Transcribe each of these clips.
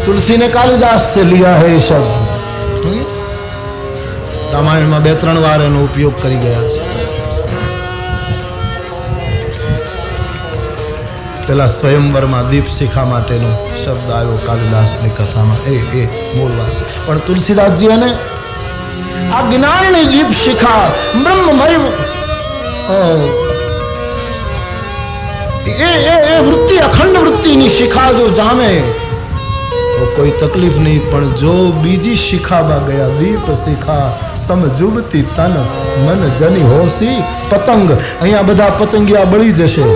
तुलसी ने कालिदास से लिया है ये शब्द। रामायण में 2-3 વાર એનો ઉપયોગ કરી ગયા છે। પેલા સ્વયંવરમાં દીપ શિખા માટેનો શબ્દ આવ્યો કાલિદાસની કથામાં, એ મૂળ વાત। પણ તુલસીદાસજી એને આ જ્ઞાનની દીપ શિખા બ્રહ્મમય એ વૃત્તિ અખંડ વૃત્તિની શિખા જો જામે તો કોઈ તકલીફ નહીં, પણ જો બીજી શિખામાં ગયા દીપ શિખા સમજુબતી તન મન જની હોસી પતંગ, અહીંયા બધા પતંગિયા બળી જશે,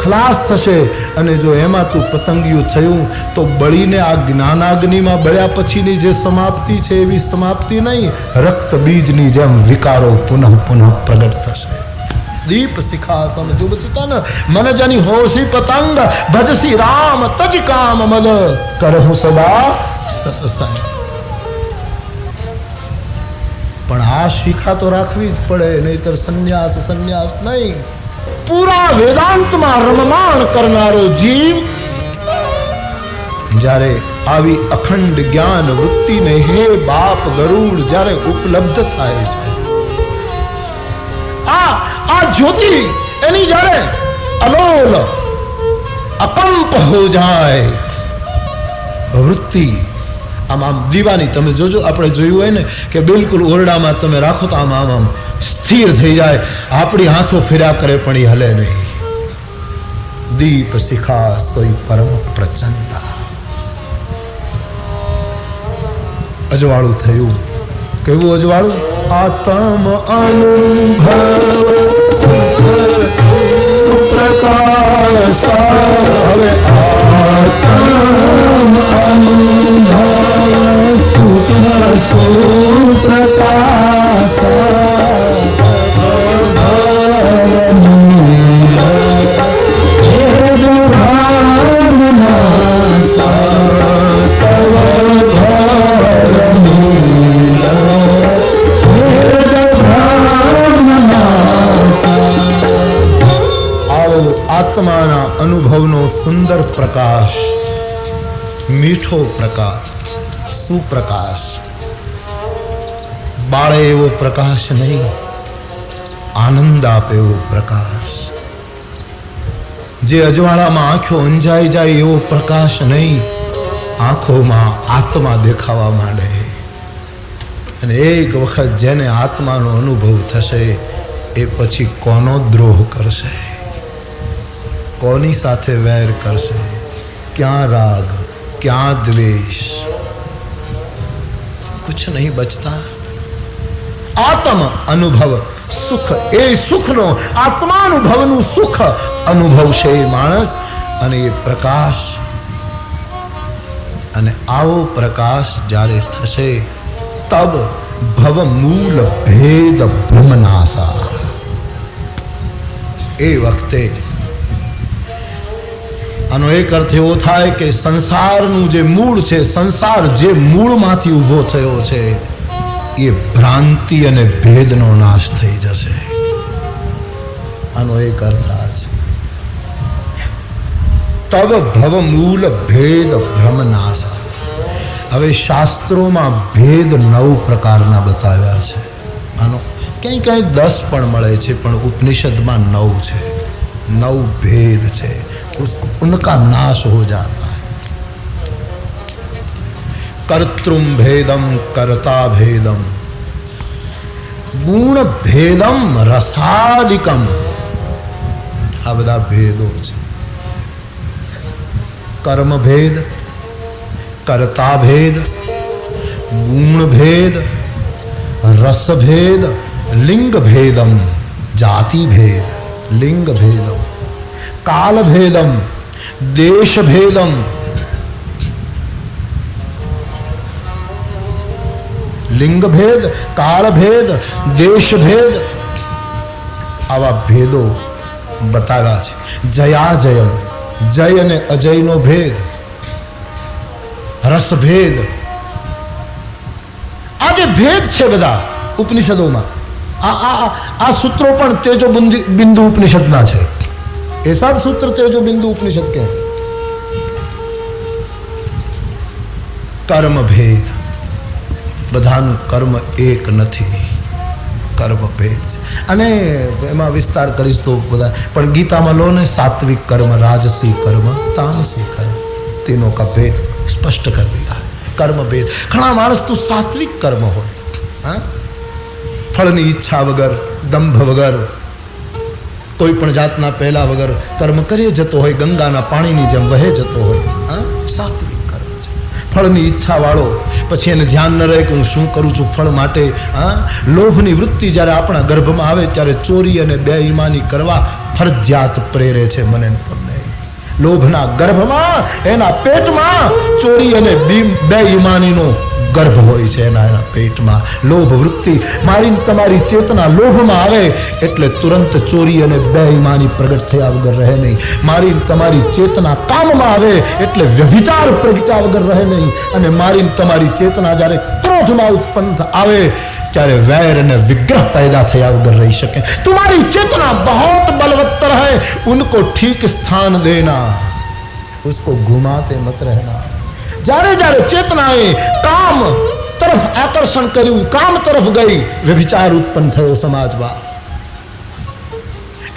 ખલાસ થશે, અને જો એમાં તું પતંગિયું થયું તો બળીને આ જ્ઞાનાગ્નિમાં બળ્યા પછીની જે સમાપ્તિ છે એવી સમાપ્તિ નહીં, રક્ત બીજની જેમ વિકારો પુનઃ પુનઃ પ્રગટ થશે। દીપ શિખા સમજુબતી તન મન જની હોસી પતંગ, ભજસી રામ તજ કામ મદ કરહું સદા સતસંગ। પણ આ શિખા તો રાખવી જ પડે, નહીતર સંન્યાસ સંન્યાસ નહીં। પૂરા વેદાંતમાં રમમાણ કરનારો જીવ જ્યારે આવી અખંડ જ્ઞાન વૃત્તિને હે બાપ ગરુડ જ્યારે ઉપલબ્ધ થાય છે, આ જ્યોતિ એની જ્યારે અલોલ અકંપ હો જાય વૃત્તિ, આમ દીવાની તમે જોજો, આપણે જોયું હોય ને કે બિલકુલ ઓરડામાં તમે રાખો તો આમ સ્થિર થઈ જાય, આપણી આંખો ફેર્યા કરે પણ એ હલે નહીં। દીપ શિખા સોઈ પરમ પ્રચંડ। અજવાળું થયું, કેવું અજવાળું? આત્મ અનુભવ પ્રકાશ, હવે આત્મ અનુભવ સુપ્રકાશ, આત્માના અનુભવનો સુંદર પ્રકાશ, મીઠો પ્રકાશ, સુપ્રકાશ। બાળે એવો પ્રકાશ નહીં, આનંદ આપે એવો પ્રકાશ। જે અજવાળામાં આંખો અંજાઈ જાય એવો પ્રકાશ નહીં, આંખોમાં આત્મા દેખાવા માંડે। અને એક વખત જેને આત્માનો અનુભવ થશે એ પછી કોનો દ્રોહ કરશે, કોની સાથે વૈર કરશે, ક્યાં રાગ ક્યાં દ્વેષ, कुछ नहीं बचता। आत्म अनुभव सुख, ए सुखनो आत्मानुभवનું સુખ અનુભવશે માણસ, અને એ પ્રકાશ, અને આવો પ્રકાશ જ્યારે થશે તબ ભવ મૂલ ભેદ બ્રહ્મનાશા। એ વખતે આનો એક અર્થ એવો થાય કે સંસારનું જે મૂળ છે, સંસાર જે મૂળમાંથી ઊભો થયો છે એ ભ્રાંતિ અને ભેદનો નાશ થઈ જશે। આનો એક અર્થ આ છે, તબ ભવ મૂલ ભેદ બ્રહ્મનાશા। હવે શાસ્ત્રોમાં ભેદ 9 પ્રકારના બતાવ્યા છે। આનો ક્યાંય ક્યાંય 10 પણ મળે છે, પણ ઉપનિષદમાં 9 છે, 9 भेद છે, उनका नाश हो जाता है। कर्तृम भेदम कर्ता भेदम, गुण भेदम रसादिकम, आ बधा भेदो छे। कर्म भेद, कर्ता भेद, गुण भेद, रस भेद, लिंग भेदम, जाति भेद, लिंग भेदम, काल भेदम, देश भेदम, लिंग भेद, काल भेद, देश भेद, आवा भेदो बताव्या छे। जयाजयम, जय ने अजय नो भेद, रस भेद, आज भेद छे बधा उपनिषदों में। आ सूत्रों पण तेजो बिंदु उपनिषद ना छे। ऐसा सूत्र तेजो बिंदु उपनिषद कहते। કર્મ ભેદ, બધાનું કર્મ એક નથી, કર્મ ભેદ. અને એમાં વિસ્તાર કરીશ તો બધા, પણ ગીતામાં લો ને, સાત્વિક કર્મ, રાજસી કર્મ, તામસી કર્મ, तीनों का भेद स्पष्ट कर दिया. कर्म भेद. घણા માણસ તો સાત્વિક કર્મ હોય, હા, ફળની ઈચ્છા વગર, દંભ વગર, કોઈ પણ જાતના પહેલા વગર કર્મ કરી જતો હોય, ગંગાના પાણીની જેમ વહે જતો હોય, હા, સાત્વિક કર્મ છે. ફળની ઈચ્છા વાળો, પછી એને ધ્યાન ન રહે કે હું શું કરું છું ફળ માટે, હા. લોભની વૃત્તિ જ્યારે આપણા ગર્ભમાં આવે ત્યારે ચોરી અને બેઈમાની કરવા ફરજિયાત પ્રેરે છે મને તમને. લોભના ગર્ભમાં, એના પેટમાં ચોરી અને બેઈમાનીનો ગર્ભ હોય છે. એના પેટમાં લોભ વૃત્તિ મારી તમારી ચેતના લોભમાં આવે એટલે તુરંત ચોરી અને બેઈમાની પ્રગટ થયા વગર રહે નહીં. મારી તમારી ચેતના કામમાં આવે એટલે વ્યભિચાર પ્રગટ્યા વગર રહે નહીં. અને મારી તમારી ચેતના જ્યારે ક્રોધમાં ઉત્પન્ન આવે ત્યારે વૈર અને વિગ્રહ पैदा થયા વગર રહી શકે. तुम्हारी चेतना बहुत बलवत्तर है, उनको ठीक स्थान देना, उसको घुमाते मत रहना. જ્યારે જ્યારે ચેતનાએ કામ તરફ આકર્ષણ કર્યું, કામ તરફ ગઈ, વ્યભિચાર ઉત્પન્ન થયો સમાજમાં.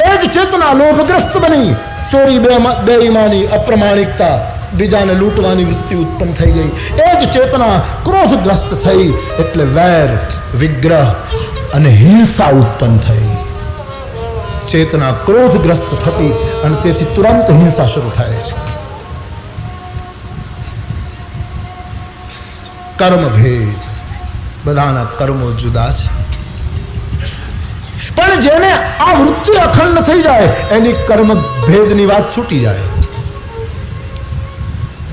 એ જ ચેતના લોભગ્રસ્ત બની, ચોરી, બેઈમાની, અપ્રમાણિકતા, બીજાને લૂંટવાની વૃત્તિ ઉત્પન્ન થઈ ગઈ. એ જ ચેતના ક્રોધગ્રસ્ત થઈ એટલે વૈર, વિગ્રહ અને હિંસા ઉત્પન્ન થઈ. ચેતના ક્રોધગ્રસ્ત થતી અને તેથી તુરંત હિંસા શરૂ થાય છે. કર્મ ભેદ, બધાના કર્મો જુદા છે. પણ જેને આ વૃત્તિ અખંડ થઈ જાય એની કર્મ ભેદની વાત છૂટી જાય.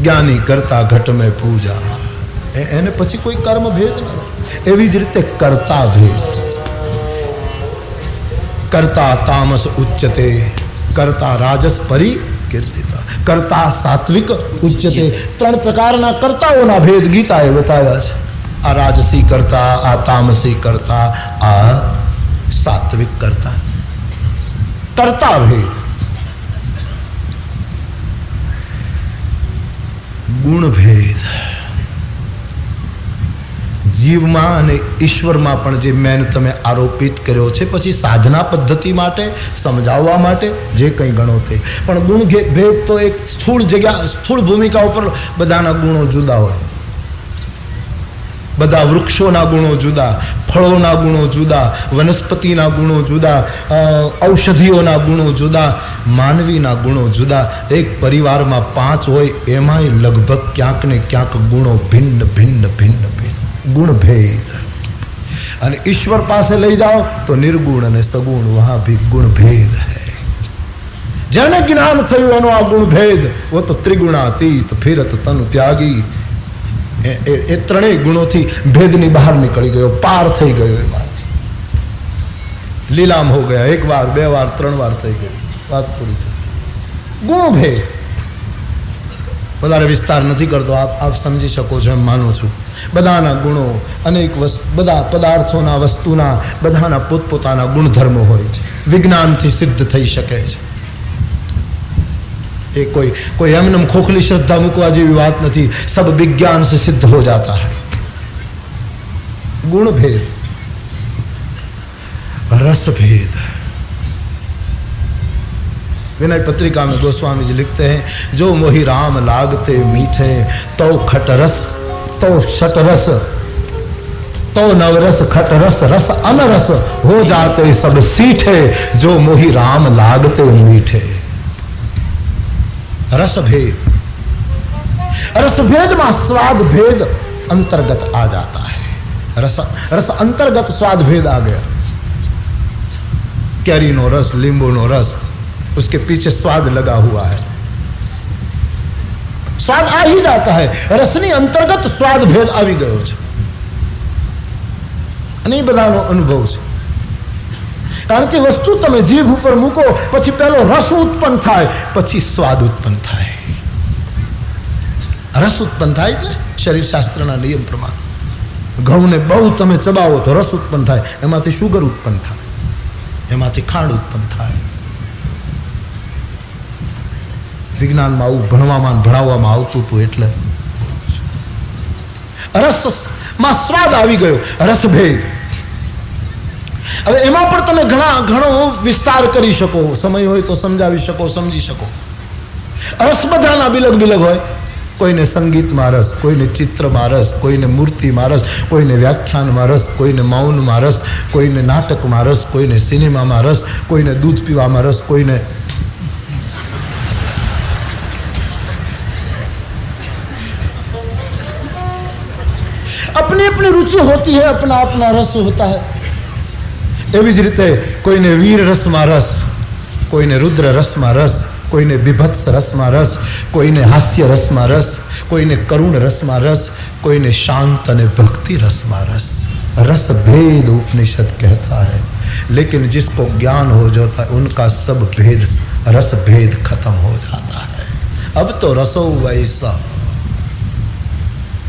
જ્ઞાની કરતા ઘટ મેં પૂજા, એને પછી કોઈ કર્મ ભેદ ન હોય. એવી જ રીતે કર્તા ભેદ. કર્તા તામસ ઉચ્ચતે, કર્તા રાજસ પરિકીર્તિતા, કર્તા સાત્વિક ઉચ્ચતે. ત્રણ પ્રકારના કર્તાઓના ભેદ ગીતાએ બતાવ્યા છે. આ રાજસી કર્તા, આ તામસી કર્તા, આ સાત્વિક કર્તા. કર્તા ભેદ. ગુણ ભેદ. જીવમાં અને ઈશ્વરમાં પણ જે મેન તમે આરોપિત કર્યો છે, પછી સાધના પદ્ધતિ માટે સમજાવવા માટે જે કંઈ ગણો તે, પણ ગુણ ભેદ તો એક સ્થૂળ જગ્યા, સ્થૂળ ભૂમિકા ઉપર બધાના ગુણો જુદા હોય. બધા વૃક્ષોના ગુણો જુદા, ફળોના ગુણો જુદા, વનસ્પતિના ગુણો જુદા, ઔષધિઓના ગુણો જુદા, માનવીના ગુણો જુદા. એક પરિવારમાં 5 હોય એમાંય લગભગ ક્યાંક ને ક્યાંક ગુણો ભિન્ન ભિન્ન ભિન્ન ભિન્ન. ગુણ ભેદ. અને ઈશ્વર પાસે લઈ જાઓ તો નિર્ગુણ અને સગુણ, વહાં ભી ગુણ ભેદ હૈ. જેને જ્ઞાન થયું એનો આ ગુણ ભેદ, वो तो त्रिगुणातीत फिरत तनु त्यागी. એ ત્રણેય ગુણોથી ભેદની બહાર નીકળી ગયો, પાર થઈ ગયો. એ માણસ લીલામ હો ગયા. 1 વાર, 2 વાર, 3 વાર થઈ ગઈ, વાત પૂરી થઈ. ગુણ ભેદ વધારે વિસ્તાર નથી કરતો, આપ સમજી શકો છો એમ માનું છું. બધાના ગુણો, અનેક બધા પદાર્થોના, વસ્તુના બધાના પોતપોતાના ગુણધર્મો હોય છે. વિજ્ઞાનથી સિદ્ધ થઈ શકે છે. એ કોઈ એમનેમ ખોખલી શ્રદ્ધા મૂકવા જેવી વાત નથી. સબ વિज्ञान से सिद्ध हो जाता है. गुण भेद. रस भेद. विनय पत्रिका में गोस्वामी जी लिखते हैं, जो मोहि राम लागते मीठे, तो खटरस, तो शटरस, तो नवरस खटरस, रस अनरस हो जाते सब सीठे, जो मोहि राम लागते मीठे. रस भेद. रस भेद में स्वाद भेद अंतर्गत आ जाता है. रस अंतर्गत स्वाद भेद आ गया. कैरी नो रस, लींबू नो रस, उसके पीछे स्वाद लगा हुआ है. स्वाद आ ही जाता है. रसनी अंतर्गत स्वाद भेद આવી ગયો છે. અને એ બધાનો અનુભવ છે. કારણ કે વસ્તુ તમે જીભ ઉપર મૂકો પછી પહેલો રસ ઉત્પન્ન થાય, પછી સ્વાદ ઉત્પન્ન થાય. રસ ઉત્પન્ન થાય એટલે શરીર શાસ્ત્રના નિયમ પ્રમાણે ઘઉંને બહુ તમે ચબાવો તો રસ ઉત્પન્ન થાય, એમાંથી શુગર ઉત્પન્ન થાય, એમાંથી ખાંડ ઉત્પન્ન થાય. વિજ્ઞાનમાં આવું ભણવામાં ભણાવવામાં આવતું હતું. એટલે રસમાં સ્વાદ આવી ગયો, રસભેદ. હવે એમાં પણ તમે ઘણો વિસ્તાર કરી શકો, સમય હોય તો સમજાવી શકો, સમજી શકો. રસ બધાના બિલગ બિલગ હોય. કોઈને સંગીતમાં રસ, કોઈને ચિત્રમાં રસ, કોઈને મૂર્તિમાં રસ, કોઈને વ્યાખ્યાનમાં રસ, કોઈને મૌનમાં રસ, કોઈને નાટકમાં રસ, કોઈને સિનેમામાં રસ, કોઈને દૂધ પીવામાં રસ, કોઈને अपनी अपनी रुचि होती है, अपना अपना रस होता है. एवी ज रीते कोईने वीर रसમાં રસ, कोईने रुद्र रसમાં રસ, कोईने बिभत्स रसમાં रस, कोईने हास्य रसમાં रस, कोईने करुण रसમાં रस, कोईने शांत અને भक्ति रसમાં रस. रस भेद उपनिषद कहता है, लेकिन जिसको ज्ञान हो जाता है उनका सब भेद, रस भेद खत्म हो जाता है. अब तो रसो वैसा,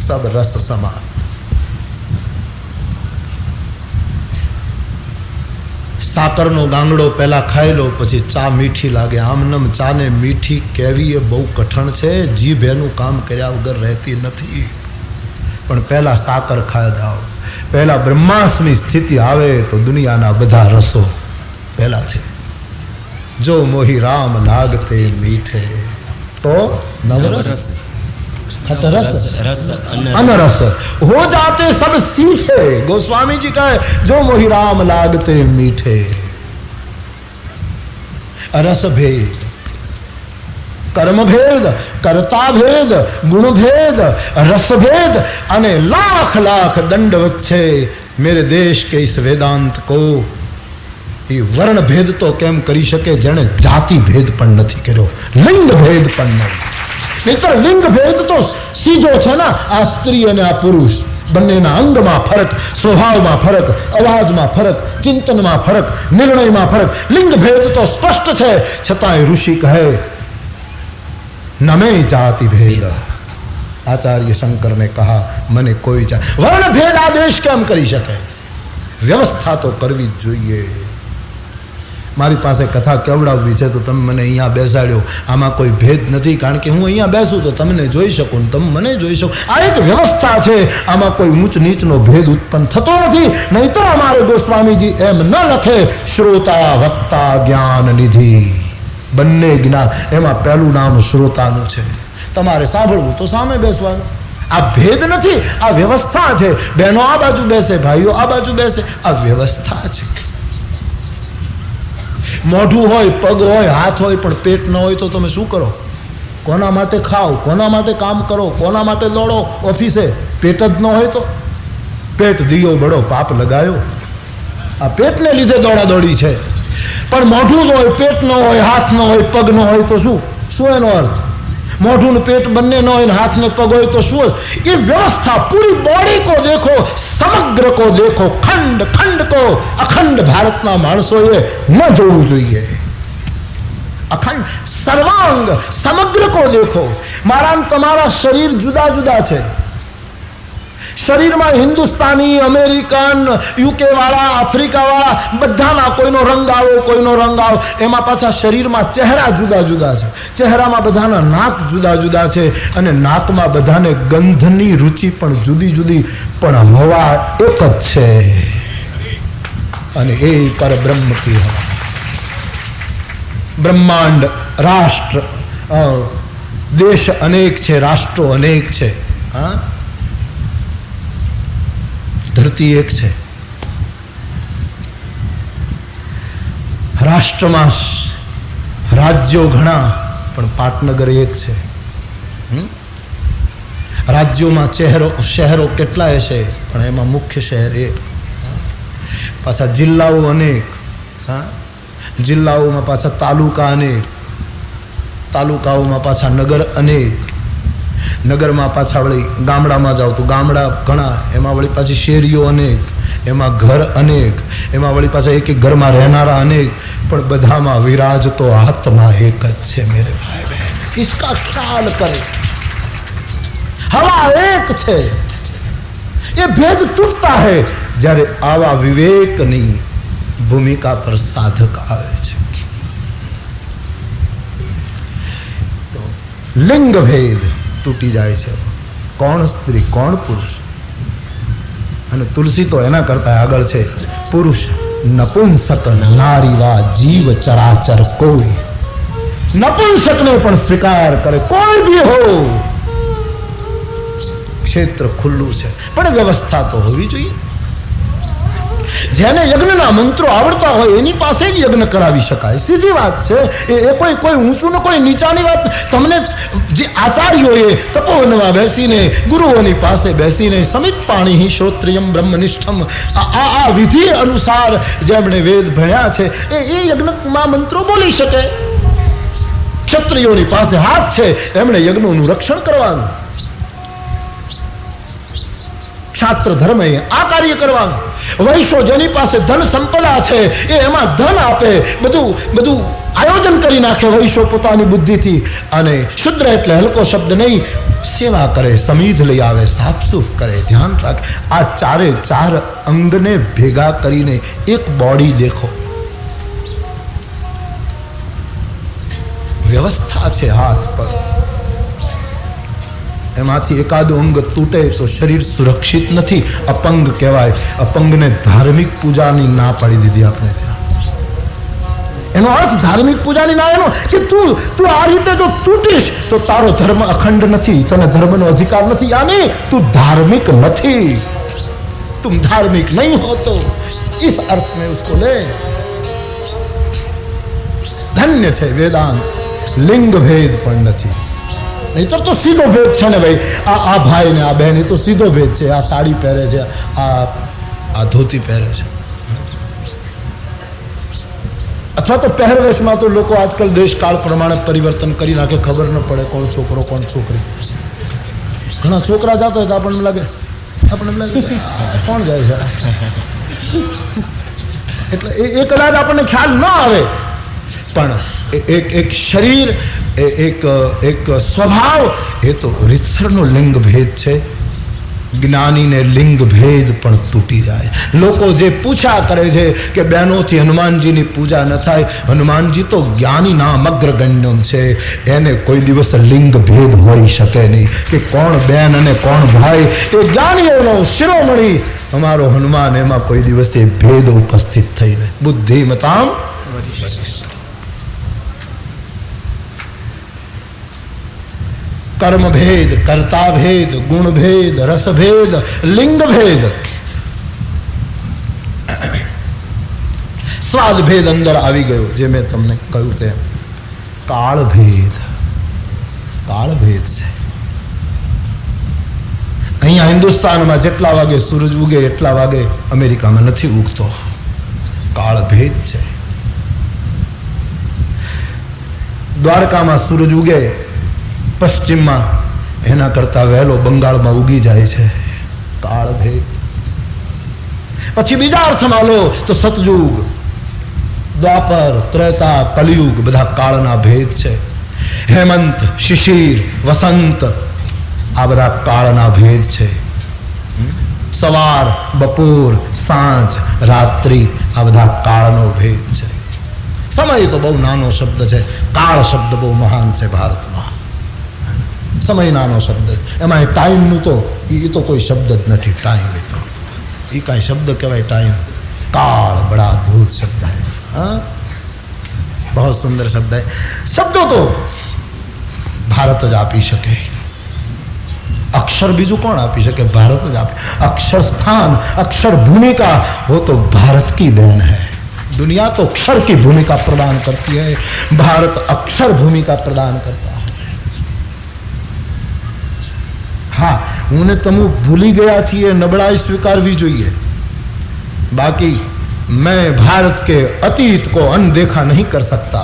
सब रस समाप्त. સાકરનો ગાંગડો પહેલાં ખાઈ લો, પછી ચા મીઠી લાગે. આમનમ ચાને મીઠી કહેવી એ બહુ કઠણ છે, જીભ એનું કામ કર્યા વગર રહેતી નથી. પણ પહેલાં સાકર ખાઈ જાઓ, પહેલાં બ્રહ્માસ્મી સ્થિતિ આવે તો દુનિયાના બધા રસો પહેલાંથી. જો મોહી રામ લાગતે મીઠે તો નવરસ अनरस हो जाते सब सीठे. गोस्वामी जी कहे जो मोहि राम लागते मीठे. रस भेद, कर्म भेद, कर्ता भेद, गुण भेद, रस भेद अने लाख लाख दंडवत छे मेरे देश के इस वेदांत को. ये वर्ण भेद तो केम करी शके जेने जाति भेद पण नथी कर्यो, लिंग भेद पण नहीं. नहींतर लिंग भेद तो सीधो है ना, आ स्त्री और आ पुरुष બંનેના અંગમાં ફરક, સ્વભાવમાં ફરક, અવાજમાં ફરક, ચિંતનમાં ફરક, નિર્ણયમાં ફરક. લિંગ ભેદ તો સ્પષ્ટ છે, છતાંય ઋષિ કહે નમે જાતિ ભેદ. આચાર્ય શંકર ने कहा મને કોઈ वर्ण भेद आदेश કેમ કરી શકે? વ્યવસ્થા તો કરવી જ જોઈએ. મારી પાસે કથા કેવડાવવી છે તો તમે મને અહીંયા બેસાડ્યો, આમાં કોઈ ભેદ નથી, કારણ કે હું અહીંયા બેસું તો તમને જોઈ શકું, તમે મને જોઈ શકો. આ એક વ્યવસ્થા છે, આમાં કોઈ ઊંચ નીચનો ભેદ ઉત્પન્ન થતો નથી. નહીં તો અમારે ગોસ્વામીજી એમ ન લખે શ્રોતા વક્તા જ્ઞાન નિધિ, બંને જ્ઞાન. એમાં પહેલું નામ શ્રોતાનું છે. તમારે સાંભળવું તો સામે બેસવાનું. આ ભેદ નથી, આ વ્યવસ્થા છે. બહેનો આ બાજુ બેસે, ભાઈઓ આ બાજુ બેસે, આ વ્યવસ્થા છે. મોઢું હોય, પગ હોય, હાથ હોય, પણ પેટ ન હોય તો તમે શું કરો? કોના માટે ખાઓ, કોના માટે કામ કરો, કોના માટે દોડો ઓફિસે? પેટ જ ન હોય તો પેટ દિયો બડો પાપ લગાયો. આ પેટને લીધે દોડા દોડી છે. પણ મોઢું જ હોય, પેટ ન હોય, હાથ ન હોય, પગ ન હોય તો શું એનો અર્થ? मोढू पेट बनने न हो, हाथ में पग हो तो शू? ये व्यवस्था पूरी बॉडी को देखो, समग्र को देखो, खंड खंड को अखंड भारतना माणसोए न जोवुं जोईए। अखंड सर्वांग समग्र को देखो। मारा तमारा शरीर जुदा जुदा है। शरीर में हिंदुस्तानी, अमेरिकन, यूके वाला, आफ्रिका वाला बधाना कोईनो रंग आवो, कोईनो रंग आवो। एमां पाछा शरीर में चेहरा जुदा जुदा है। चेहरा में बधाना नाक जुदा जुदा है अने नाक में बधाने गंधनी रुचि पण जुदी जुदी, पण हवा एक ज छे अने ए परब्रह्म की हवा। ब्रह्मांड, राष्ट्र, देश अनेक छे, राष्ट्रो अनेक छे। हाँ, धरती एक है। राष्ट्र में राज्यों घणा पण पाटनगर एक है। राज्यों में शहरों केटला हशे पण एमां मुख्य शहर एक। पाछा जिल्लाओं अनेक। हाँ, जिल्लाओं में पाछा तालुका अनेक, तालुकाओं में पाछा नगर अनेक, नगर में पाछा वળી गामड़ा में जाओ तो गामड़ा घणा, एमां वળી पाछी शेरीओ अनेक, एमां घर अनेक, एमां वળી पाछा एक एक घर में रहनारा अनेक, पण बधामां विराज तो आत्मा एक ज छे मेरे भाई बहन। इसका ख्याल करें। हवा एक छे। ये भेद टूटता है જ્યારે आवा विवेकनी भूमिका पर साधक आवे छे। तो लिंग भेद तूटी जाए छे। कौन स्त्री, कौन पुरुष, અને તુલસી તો એના કરતા આગળ છે, પુરુષ નપુંસક નારીવા જીવ ચરાચર કોઈ, નપુંસકને પણ સ્વીકાર કરે, કોઈ भी हो, ક્ષેત્ર ખુલ્લું છે, પણ વ્યવસ્થા તો હોવી જોઈએ. જેને યજ્ઞના મંત્રો આવડતા હોય એની પાસે જ યજ્ઞ કરાવી શકાય, સીધી વાત છે. એ કોઈ ઊંચું ને કોઈ નીચાની વાત. તમને જે આચાર્યોએ તપોવનમાં બેસીને ગુરુઓની પાસે બેસીને સમિત પાણી શ્રોત્રિયમ બ્રહ્મનિષ્ઠમ આ વિધિ અનુસાર જેમણે વેદ ભણ્યા છે એ યજ્ઞમાં મંત્રો બોલી શકે. ક્ષત્રિયોની પાસે હાથ છે, એમણે યજ્ઞોનું રક્ષણ કરવાનું. શાસ્ત્ર ધર્મે આ કાર્ય કરવાનું. વૈશ્યો જેની પાસે ધન સંપદા છે એ એમાં ધન આપે, બધું આયોજન કરી નાખે વૈશ્યો પોતાની બુદ્ધિથી. અને શુદ્ર એટલે હલકો શબ્દ નહીં, સેવા કરે, સમીધ લઈ આવે, સાફસૂફ કરે, ધ્યાન રાખે. આ ચારે ચાર અંગને ભેગા કરીને એક બોડી દેખો, વ્યવસ્થા છે હાથ પર. એમાંથી એકાદું અંગ તૂટે તો શરીર સુરક્ષિત નથી, અપંગ કહેવાય. અપંગને ધાર્મિક પૂજાની ના પાડી દીધી આપણે ત્યાં. એનો અર્થ ધાર્મિક પૂજાની ના એનો કે તું આ રીતે જો તૂટીશ તો તારો ધર્મ અખંડ નથી, તને ધર્મનો અધિકાર નથી, યાની તું ધાર્મિક નથી, तुम धार्मिक नहीं हो. तो इस अर्थ में उसको ले. धन्य છે વેદાંત, લિંગ ભેદ પણ નથી. નહીતર તો સીધો ભેદ છે ને ભાઈ. આ ભાઈ ને આ બહેન, એ તો સીધો ભેદ છે. આ સાડી પહેરે છે, આ ધોતી પહેરે છે. અથવા તો પહેરવેશમાં તો લોકો આજકાલ દેશકાળ પ્રમાણે પરિવર્તન કરી નાખે, ખબર ન પડે કોણ છોકરો કોણ છોકરી. ઘણા છોકરા જતા હોય તો આપણને લાગે કોણ જાય છે, એટલે એ કદાચ આપણને ખ્યાલ ન આવે. પણ એક શરીર, એક સ્વભાવ, એ તો રીતસરનો લિંગ ભેદ છે. જ્ઞાનીને લિંગ ભેદ પણ તૂટી જાય. લોકો જે પૂછા કરે છે કે બહેનોથી હનુમાનજીની પૂજા ન થાય, હનુમાનજી તો જ્ઞાની નામ અગ્રગણ્યમ છે, એને કોઈ દિવસ લિંગ ભેદ હોઈ શકે નહીં કે કોણ બેન અને કોણ ભાઈ. એ જ્ઞાનીઓનો શિરોમણી અમારો હનુમાન, એમાં કોઈ દિવસે ભેદ ઉપસ્થિત થઈને બુદ્ધિમતામ कर्म भेद, कर्ता भेद, गुण भेद, रस भेद, लिंग भेद, स्वाद भेद अंदर આવી ગયો. જે મેં તમને કહ્યું તેમ કાળ ભેદ છે. અહીંયા હિન્દુસ્તાનમાં જેટલા વાગે સૂરજ ઉગે એટલા વાગે અમેરિકામાં નથી ઉગતો. કાળ ભેદ છે. દ્વારકામાં સૂરજ ઉગે પશ્ચિમમાં, એના કરતા વહેલો બંગાળમાં ઉગી જાય છે. કાળ ભેદ. પછી બીજા અર્થમાં લો તો સતયુગ, દ્વાપર, ત્રેતા, કલયુગ, બધા કાળના ભેદ છે. હેમંત, શિશિર, વસંત, આ બધા કાળના ભેદ છે. સવાર, બપોર, સાંજ, રાત્રિ, આ બધા કાળનો ભેદ છે. સમય તો બહુ નાનો શબ્દ છે, કાળ શબ્દ બહુ મહાન છે ભારતમાં. સમય નાનો શબ્દ, એમાં ટાઈમનું તો એ તો કોઈ શબ્દ જ નથી. ટાઈમ એ કાંઈ શબ્દ કહેવાય? ટાઈમ. કાળ બડા અદ્ભુત શબ્દ है. हाँ, बहुत सुंदर शब्द है. शब्दों तो भारत જ આપી શકે, अक्षर बीजू कौन આપી શકે? भारत જ આપે. अक्षर स्थान, अक्षर भूमिका, वो तो भारत की देन है. दुनिया तो अक्षर की भूमिका प्रदान करती है, भारत अक्षर भूमिका प्रदान करता है. हाँ, उन्हें तमु भूली गया છીએ, नबड़ाई स्वीकारवी જોઈએ. बाकी मैं भारत के अतीत को अनदेखा नहीं कर सकता,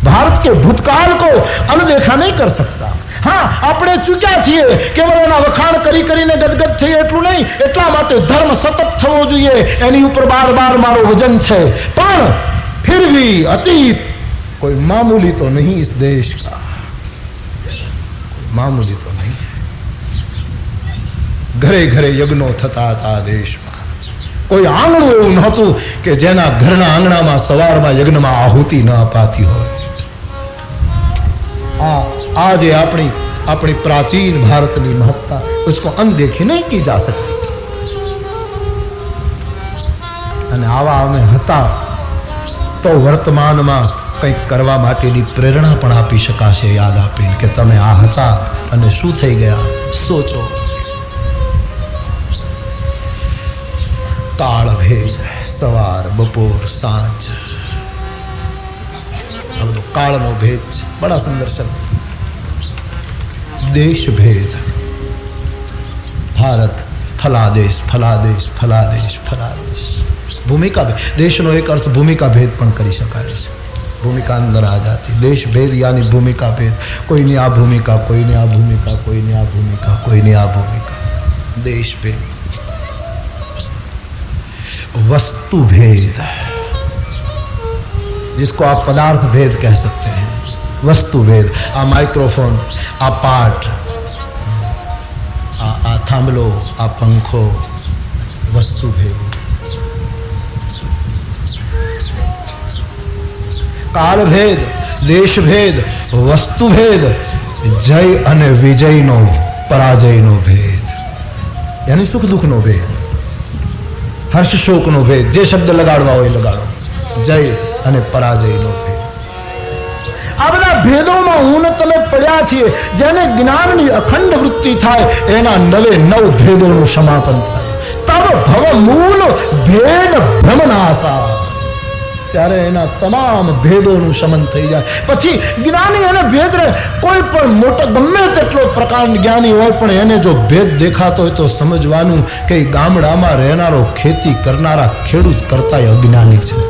भारत के भूतकाल को अनदेखा नहीं कर सकता. हाँ, આપણે ચૂક્યા છીએ, કેવળ એના વખાણ કરી કરીને ગદગદ થઈ એટલું નહીં, એટલા માટે ધર્મ સતત થવો જોઈએ, એની ઉપર બાર બાર મારો વજન છે. પણ फिर भी अतीत कोई मामूली तो नहीं इस देश का, मामूली तो नहीं. ઘરે ઘરે યજ્ઞો થતા હતા દેશમાં. કોઈ આંગણું એવું નહોતું કે જેના ઘરના આંગણામાં સવારમાં યજ્ઞમાં આહુતિ ન અપાતી હોય. आज ये अपनी प्राचीन भारतनी महत्ता उसको अनदेखी नहीं की जा सकती। અને આવા અમે હતા તો વર્તમાનમાં કંઈક કરવા માટેની પ્રેરણા પણ આપી શકાશે યાદ આપીને કે તમે આ હતા અને શું થઈ ગયા સોચો। કાળ ભેદ સવાર બપોર સાંજ આ બધો કાળનો ભેદ છે। બડા સુંદર શબ્દ દેશ ભેદ ભારત ફલાદેશ ફલાદેશ ફલાદેશ ફલાદેશ भूमिका भेद देश नो एक अर्थ भूमिका भेद पण करी शकाय छे। भूमिका अंदर आ जाती देश भेद यानी भूमिका भेद कोई नहीं आ भूमिका कोई नहीं आ भूमिका कोई नहीं आ भूमिका कोई नहीं आ भूमिका देश भेद। वस्तु भेद जिसको आप पदार्थ भेद कह सकते हैं वस्तु भेद आ माइक्रोफोन आ पाठ आ थांबलो आ पंखो वस्तु भेद। काल भेद देश भेद वस्तु भेद जय अने विजय नो पराजय नो भेद यानी सुख दुख नो भेद हर्ष शोक नो भेद जे शब्द लगाड़वा हो लगाड़ो जय अने पराजय नो भेद। आ बधा भेदों में हूँ तमे पड्या छीए जेने ज्ञाननी अखंड वृत्ति थाय एना नवे नव भेदों नु समापन थाय तब भव मूल भेद भ्रमनाशा त्यारे एना तमाम भेदों शमन थई जाए। पछी ज्ञानी एने भेद रे कोई पण मोटो गमे तेटलो प्रकार ज्ञानी होय पण एने जो भेद देखातो होय तो समजवानुं के गामडामां रहेनारो खेती करनारा खेडूत करताय अज्ञानी छे।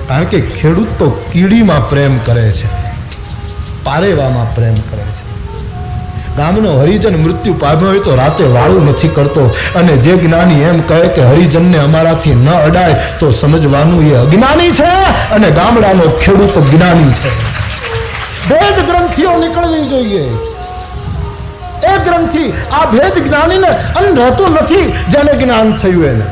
कारण के खेडूत तो कीड़ीमां प्रेम करे छे पारेवामां प्रेम करे छे। गामनो हरिजन मृत्यु पाम्यो होय तो राते वाळું નથી करतो અને जे ज्ञानी एम कहे के हरिजन ने अमाराथी न अडाय तो समझवानुं ये अज्ञानी छे અને गामडानो खेडूत ज्ञानी छे। भेद ग्रंथिओ निकळवी जोईए। ए ग्रंथि आ भेद ज्ञानी ने अन रहतो नथी जेने ज्ञान थयुं एने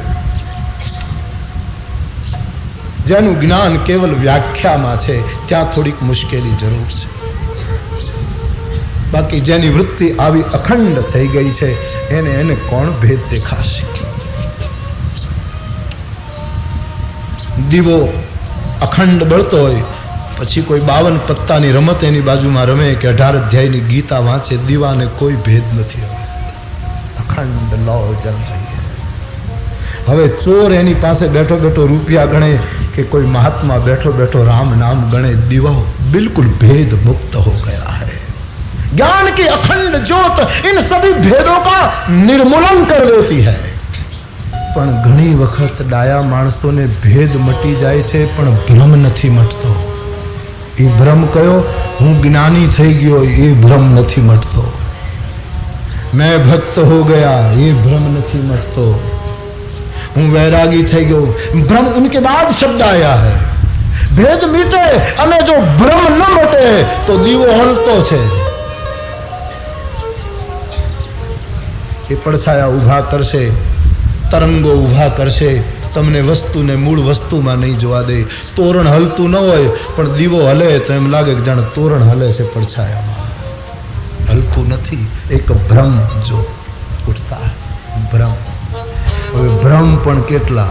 जेनुं ज्ञान केवल व्याख्यामां छे त्यां थोड़ीक मुश्केली जरूर छे। बाकी जेनी वृत्ति आवी अखंड थई गई छे एने एने कोण भेद देखाशे। दीवो अखंड बळतो होय पछी कोई 52 पत्तानी रमत एनी बाजुमां रमे के 18 अध्यायनी गीता वांचे दीवाने कोई भेद नथी। अखंड लौ जल रही है। हवे चोर एनी पासे बैठो बैठो रुपया गणे के कोई महात्मा बैठो बैठो राम नाम गणे दीवा बिल्कुल भेद मुक्त हो गया है। ज्ञान की अखंड ज्योत इन सभी भेदों का निर्मूलन कर देती है। पण घणी वखत डाया माणसों ने भेद मटी जाए छे पण भ्रम नहीं मटतो। ये भ्रम कयो हूँ ज्ञानी थई गयो ये भ्रम नहीं मटतो। मैं भक्त हो गया ये भ्रम नहीं मटतो। हूँ वैरागी थई गयो भ्रम उनके बाद शब्द आया है। भेद मीटे अने जो भ्रम न मटे तो दीवो हलतो छे। ये पड़छाया उभा करशे तरंगो उभा करशे तमने वस्तु ने मूल वस्तु में नहीं जोवा दे। तोरण हलतू न होय पण दीवो हले तो एम लागे जाने तोरण हले से पड़छाया हलतू नहीं। एक भ्रम जो उठता है भ्रम भ्रम पण केटला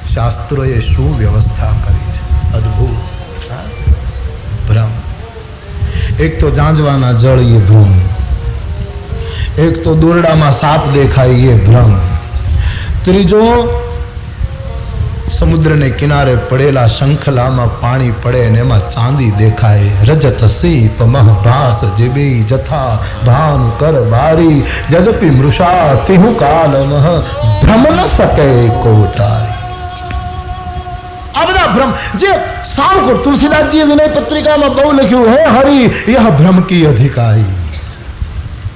शास्त्रोए शू व्यवस्था करी छे अद्भुत भ्रम। एक तो जांजवाना जल ये भ्रम एक तो दोरडा में साप देखाय ये भ्रम त्रीजो समुद्र ने किनारे पड़ेला शंखला में पानी पड़े ने एमां चांदी देखाय रजत सीप महभास जीबी जथा भानु कर बारी जदपि मृषा तिहु काल मह भ्रम न सके कोटारी। अब भ्रम जे साव को तुलसीदास जी विनय पत्रिका में बहु लिख्यू है हरि यह भ्रम की अधिकारी।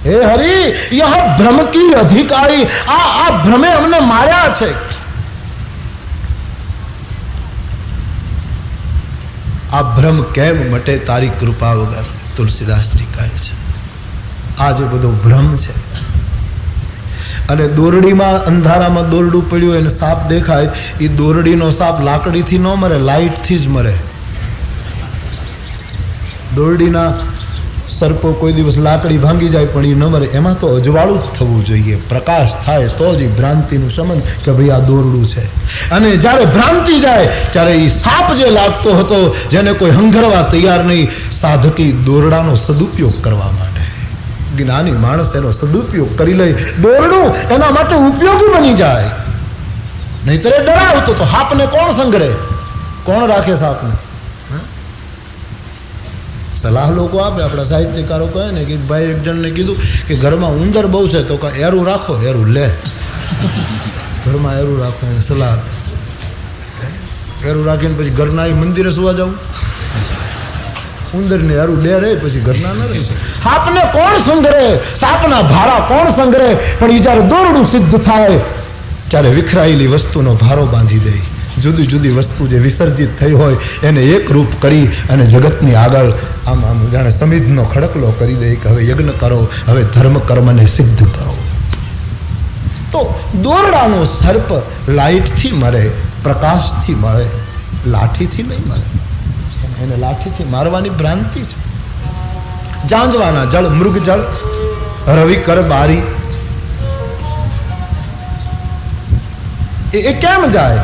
हे हरि यह भ्रम की अधिकारी आ भ्रमे हमने मार्या छे। आ भ्रम केम मटे तारी कृपा वगर तुलसीदास जी कहे छे। आज बधो भ्रम छे अने दोरडी में अंधारा में दोरडू पड्યું અને સાપ દેખાય એ દોરડીનો સાપ લાકડીથી ન મરે લાઈટથી જ મરે। દોરડીના સર્પો કોઈ દિવસ લાકડી ભાંગી જાય પણ એ ન મરે. એમાં તો અજવાળું જ થવું જોઈએ, પ્રકાશ થાય તો જ એ ભ્રાંતિનું સમન કે ભાઈ આ દોરડું છે. અને જ્યારે ભ્રાંતિ જાય ત્યારે એ સાપ જે લાગતો હતો, જેને કોઈ હંગરવા તૈયાર નહીં, સાધકી દોરડાનો સદુપયોગ કરવા માટે, જ્ઞાની માણસ એનો સદુપયોગ કરી લે, દોરડું એના માટે ઉપયોગી બની જાય. નહીતર એ ડરાવતો તો સાપને કોણ સંગ્રહે, કોણ રાખે સાપને? સલાહ લોકો આપે, આપણા સાહિત્યકારો કહે ને કે ભાઈ એક જણને કીધું કે ઘરમાં ઉંદર બહુ છે તો એરું રાખો, એરું લે, ઘરમાં એરું રાખો, એને સલાહ આપે. એરું રાખીને પછી ઘરના એ મંદિરે સુવા જવું, ઉંદરને એરું લે રહે પછી ઘરના ન રહી. સાપને કોણ સંગ્રહે, સાપના ભારા કોણ સંગ્રહે? પણ એ જ્યારે દોરડું સિદ્ધ થાય ત્યારે વિખરાયેલી વસ્તુનો ભારો બાંધી દે. જુદી જુદી વસ્તુ જે વિસર્જિત થઈ હોય એને એક રૂપ કરી અને જગતની આગળ આમ આમ જાણે સમિધનો ખડકલો કરી દે કે હવે યજ્ઞ કરો, હવે ધર્મ કર્મને સિદ્ધ કરો. તો દોરડાનો સર્પ લાઇટથી મરે, પ્રકાશથી મળે, લાઠીથી નહીં મળે. એને લાઠીથી મારવાની ભ્રાંતિ છે. જાંજવાના જળ, મૃગ જળ, રવિ કર બારી, એ કેમ જાય?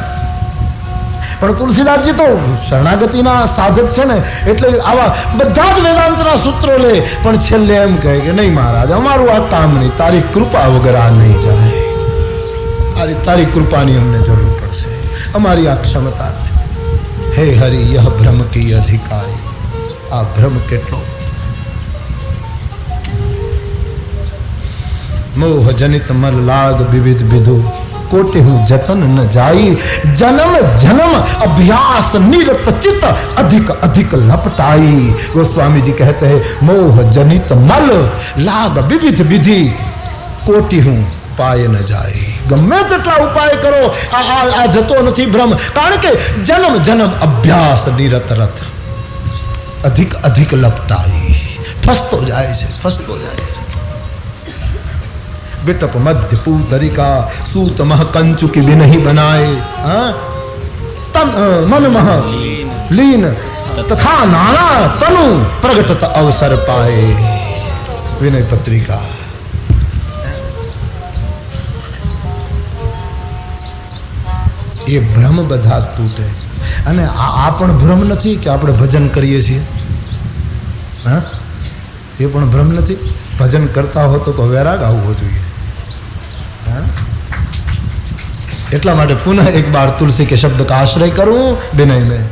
પણ તુલસીદાસજી તો શરણાગતિના સાધક છે ને, એટલે આવા બધા જ વેદાંતના સૂત્રો લે, પણ છેલ્લે એમ કહે કે નહીં મહારાજ, અમારું આ કામ નહીં, તારી કૃપા વગર આ નહીં જાય, તારી કૃપાની અમને જરૂર પડશે, અમારી આ ક્ષમતા નથી. હે હરિ યહ ભ્રમ કી અધિકારી, આ ભ્રમ કેટલો મોહ જનિત મલ લાગ વિવિધ વિધુ, कोटि हूँ जतन न जाई, जन्म जन्म अभ्यास निरत चित अधिक अधिक लपटाई. गोस्वामी जी कहते हैं मोह जनित मल लाग विविध विधि, कोटि हूँ पाए न जाए. गમે તેટલા ઉપાય કરો આ જતો નથી ભ્રમ, કારણ કે જન્મ જન્મ અભ્યાસ નિરત રત અધિક અધિક લપટાઈ, ફસતો જાય છે, ફસતો જાય છે. विटप मध्य पूतरिका सूत मह कंचु की विनहि बनाए, तन मन मह लीन तथा नाना तनु प्रगटत अवसर पाए. विनय पत्रिका. એ ભ્રમ બધા તૂટે. અને આ પણ ભ્રમ નથી કે આપણે ભજન કરીએ છીએ, હા, એ પણ ભ્રમ નથી. ભજન કરતા હો તો વૈરાગ આવવો જોઈએ. એટલા માટે પુનઃ એક બાર तुलसी के शब्द का आश्रय करूं विनय में.